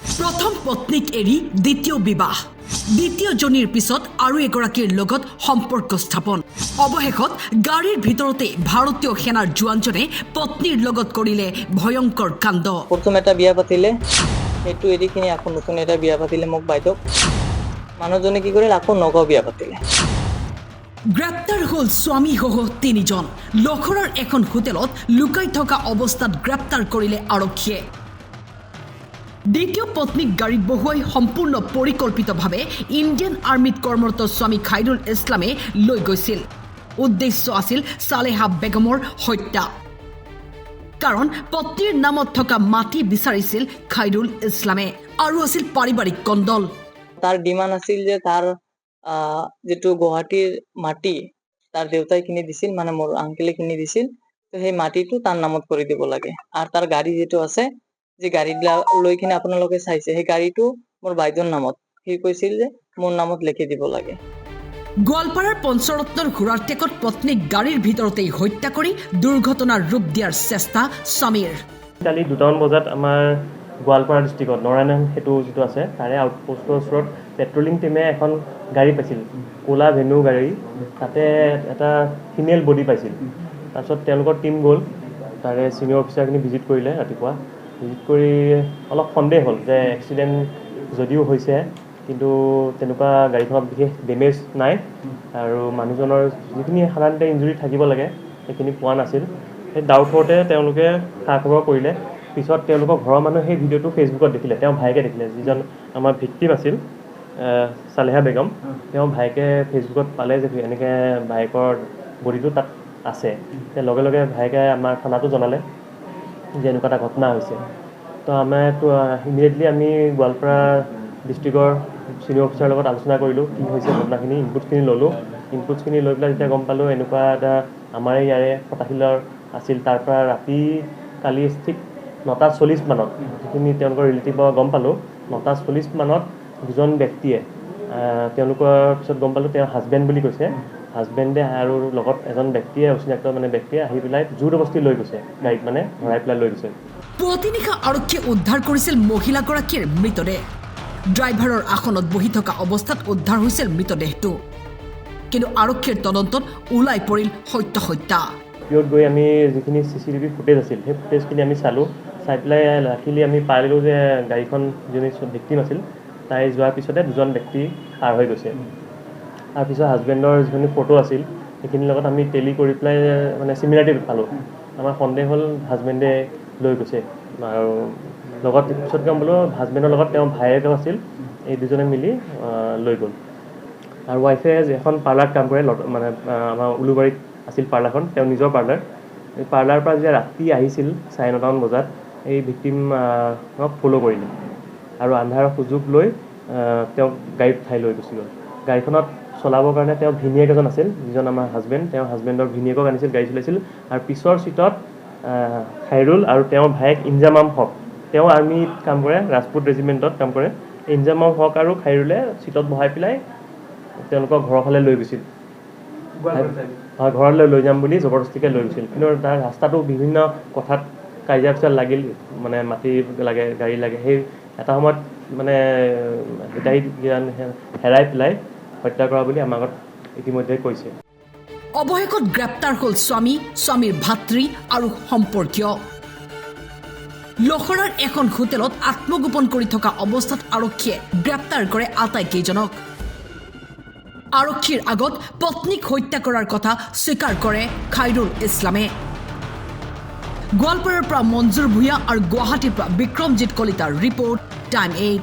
প্ৰথম পত্নীক এৰি দ্বিতীয় বিবাহ, দ্বিতীয়জনীৰ পিছত আৰু এগৰাকীৰ লগত সম্পৰ্ক স্থাপন। অৱশেষত গাড়ীৰ ভিতৰতে ভাৰতীয় সেনাৰ জোৱানজনে পত্নীৰ লগত কৰিলে ভয়ংকৰ কাণ্ড। প্ৰথম এটা বিয়া পাতিলে, সেইটো এৰি কিনি আকৌ নতুন এটা বিয়া পাতিলে মোক বাইদেউ। মানুহজনে কি কৰিলে, আকৌ নগাঁও বিয়া পাতিলে। গ্ৰেপ্তাৰ হ'ল স্বামীসহ ৩ জন। লখৰাৰ এখন হোটেলত লুকাই থকা অৱস্থাত গ্ৰেপ্তাৰ কৰিলে আৰক্ষীয়ে। দ্বিতীয় পত্নীক গাড়ীত বহুৱাই সম্পূৰ্ণ পৰিকল্পিতভাৱে ইণ্ডিয়ান আৰ্মিত কৰ্মৰত স্বামী খাইৰুল ইছলামে লৈ গৈছিল। উদ্দেশ্য আছিল ছালেহা বেগমৰ হত্যা। কাৰণ পত্নীৰ নামত থকা মাটি বিচাৰিছিল খাইৰুল ইছলামে আৰু আছিল পাৰিবাৰিক কণ্ডল। তাৰ ডিমাণ্ড আছিল যে তাৰ যিটো গুৱাহাটীৰ মাটি তাৰ দেউতাই কিনি দিছিল, মানে মোৰ আংকেলে কিনি দিছিল, তো সেই মাটিটো তাৰ নামত কৰি দিব লাগে। আৰু তাৰ গাড়ী যিটো আছে, যে গাড়ীবিলাক লৈ কিনে আপোনালোকে চাইছে, সেই গাড়ীটো মোৰ বাইদেউৰ নামত। সি কৈছিল যে মোৰ নামত লিখি দিব লাগে। গোৱালপাৰাৰ পঞ্চৰত্নৰ ঘোঁৰাৰ টেকত পত্নীক গাড়ীৰ ভিতৰতেই হত্যা কৰি দুৰ্ঘটনাৰ ৰূপ দিয়াৰ চেষ্টা স্বামীৰ। কালি 2টামান বজাত আমাৰ গোৱালপাৰা ডিষ্ট্ৰিক্টত নাৰায়ণ সেতু যিটো আছে তাৰে আউটপোষ্টৰ ওচৰত পেট্ৰলিং টিমে এখন গাড়ী পাইছিল, ক'লা ভেনু গাড়ী। তাতে এটা ফিমেল বডি পাইছিল। তাৰপিছত তেওঁলোকৰ টিম গ'ল, তাৰে ছিনিয়ৰ অফিচাৰখিনি ভিজিট কৰিলে। ৰাতিপুৱা ভিজিট কৰি অলপ সন্দেহ হ'ল যে এক্সিডেণ্ট যদিও হৈছে, কিন্তু তেনেকুৱা গাড়ীখনত বিশেষ ডেমেজ নাই আৰু মানুহজনৰ যিখিনি সাধাৰণতে ইঞ্জুৰি থাকিব লাগে সেইখিনি পোৱা নাছিল। সেই ডাউট হওঁতে তেওঁলোকে খা খবৰ কৰিলে। পিছত তেওঁলোকৰ ঘৰৰ মানুহে সেই ভিডিঅ'টো ফেচবুকত দেখিলে, তেওঁ ভাইকে দেখিলে, যিজন আমাৰ ভিক্টিম আছিল ছালেহা বেগম। তেওঁ ভাইকে ফেচবুকত পালে যে এনেকৈ বাইকৰ বডিটো তাত আছে। লগে লগে ভাইকে আমাৰ থানাটো জনালে যে এনেকুৱা এটা ঘটনা হৈছে। তো আমাৰতো ইমিডিয়েটলি আমি গোৱালপাৰা ডিষ্ট্ৰিক্টৰ ছিনিয়ৰ অফিচাৰৰ লগত আলোচনা কৰিলোঁ, কি হৈছে ঘটনাখিনি। ইনপুটছখিনি ল'লোঁ। ইনপুটছখিনি লৈ পেলাই যেতিয়া গম পালোঁ এনেকুৱা এটা আমাৰে ইয়াৰে ফটাশিলৰ আছিল, তাৰ পৰা ৰাতি কালি ঠিক 9:40 মানত যিখিনি তেওঁলোকৰ ৰিলেটিভৰ গম পালোঁ, 9:40 মানত দুজন ব্যক্তিয়ে, তেওঁলোকৰ পিছত গম পালোঁ তেওঁ হাজবেণ্ড বুলি কৈছে, হাজবেণ্ডে আৰু লগত এজন ব্যক্তিয়ে, অচিনাক্ত মানে ব্যক্তিয়ে আহি পেলাই জোৰদবস্তি লৈ গৈছে গাড়ীত, মানে ভৰাই পেলাই লৈ গৈছে। পুৱতি নিশা আৰক্ষীয়ে উদ্ধাৰ কৰিছিল মহিলাগৰাকীৰ মৃতদেহ। ড্ৰাইভাৰৰ আসনত বহি থকা অৱস্থাত উদ্ধাৰ হৈছিল মৃতদেহটো। কিন্তু আৰক্ষীৰ তদন্তত ওলাই পৰিল সত্যা। পিছত গৈ আমি যিখিনি CCTV ফুটেজ আছিল, সেই ফুটেজখিনি আমি চালোঁ। চাই পেলাই লাকিলি আমি পাৰিলোঁ যে গাড়ীখন যিজনী ভিক্টিম আছিল তাই যোৱাৰ পিছতে দুজন ব্যক্তি পাৰ হৈ গৈছে। তাৰপিছত হাজবেণ্ডৰ যিখিনি ফটো আছিল সেইখিনিৰ লগত আমি টেলি কৰি পেলাই মানে চিমিলাৰিটি পালোঁ। আমাৰ সন্দেহ হ'ল হাজবেণ্ডে লৈ গৈছে। আৰু লগত পিছত গম পালোঁ হাজবেণ্ডৰ লগত তেওঁ ভায়েকো আছিল, এই দুজনে মিলি লৈ গ'ল। আৰু ৱাইফে এখন পাৰ্লাৰত কাম কৰে, মানে আমাৰ উলুবাৰীত আছিল পাৰ্লাৰখন, তেওঁ নিজৰ পাৰ্লাৰ। এই পাৰ্লাৰৰ পৰা যেতিয়া ৰাতি আহিছিল 9:30 বজাত, এই ভিক্টিমক ফ'ল' কৰিলে আৰু আন্ধাৰৰ সুযোগ লৈ তেওঁক গাড়ীত উঠাই লৈ গুচি গ'ল। গাড়ীখনত চলাবৰ কাৰণে তেওঁ ভিনিয়েক এজন আছিল, যিজন আমাৰ হাজবেণ্ড, তেওঁ হাজবেণ্ডৰ ভিনিয়েকক আনিছিল, গাড়ী চলাইছিল। আৰু পিছৰ চিটত খাইৰুল আৰু তেওঁৰ ভায়েক ইনজামাম হক, তেওঁ আৰ্মিত কাম কৰে, ৰাজপুত ৰেজিমেণ্টত কাম কৰে। ইনজামাম হক আৰু খাইৰুলে চিটত বহাই পেলাই তেওঁলোকৰ ঘৰৰ ফালে লৈ গৈছিল। ঘৰলৈ লৈ যাম বুলি জবৰদস্তিকৈ লৈ গৈছিল। কিন্তু তাৰ ৰাস্তাটো বিভিন্ন কথাত কাজিয়া পেচাল লাগিল, মানে মাটি লাগে, গাড়ী লাগে। সেই এটা সময়ত মানে হিতাহিত জ্ঞান হেৰাই পেলাই হত্যা কৰা বুলি আমাৰ আগত ইতিমধ্যে কৈছে। অৱশেষত গ্ৰেপ্তাৰ হ'ল স্বামী, স্বামীৰ ভাতৃ আৰু সম্পৰ্কীয়। লখৰাৰ এখন হোটেলত আত্মগোপন কৰি থকা অৱস্থাত আৰক্ষীয়ে গ্ৰেপ্তাৰ কৰে আটাইকেইজনক। আৰক্ষীৰ আগত পত্নীক হত্যা কৰাৰ কথা স্বীকাৰ কৰে খাইৰুল ইছলামে। গোৱালপাৰাৰ পৰা মঞ্জুৰ ভূঞা আৰু গুৱাহাটীৰ পৰা বিক্ৰমজিৎ কলিতাৰ ৰিপৰ্ট, টাইম 8।